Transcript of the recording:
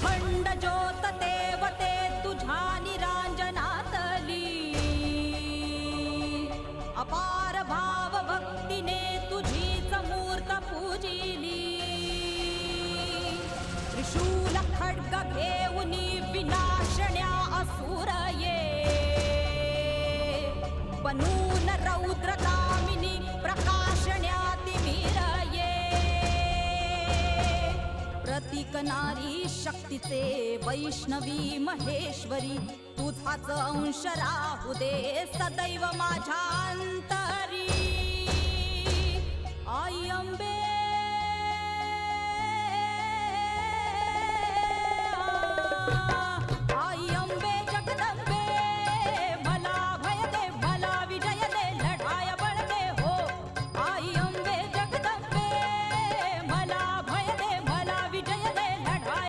अखंड ज्योत देवते तुझ्या निरांजनातली, अपार भाव भक्तीने तुझीच मूर्त पूजिली. त्रिशूल खड्ग घेऊनी विनाशण्या असुर ये, बनून रौद्रकामिनी प्रकाशण्या तिमिर ये. प्रतीक नारी शक्तीचे वैष्णवी महेश्वरी, तुझाच अंश राहू दे सदैव माझ्या अंतरी. आई अंबे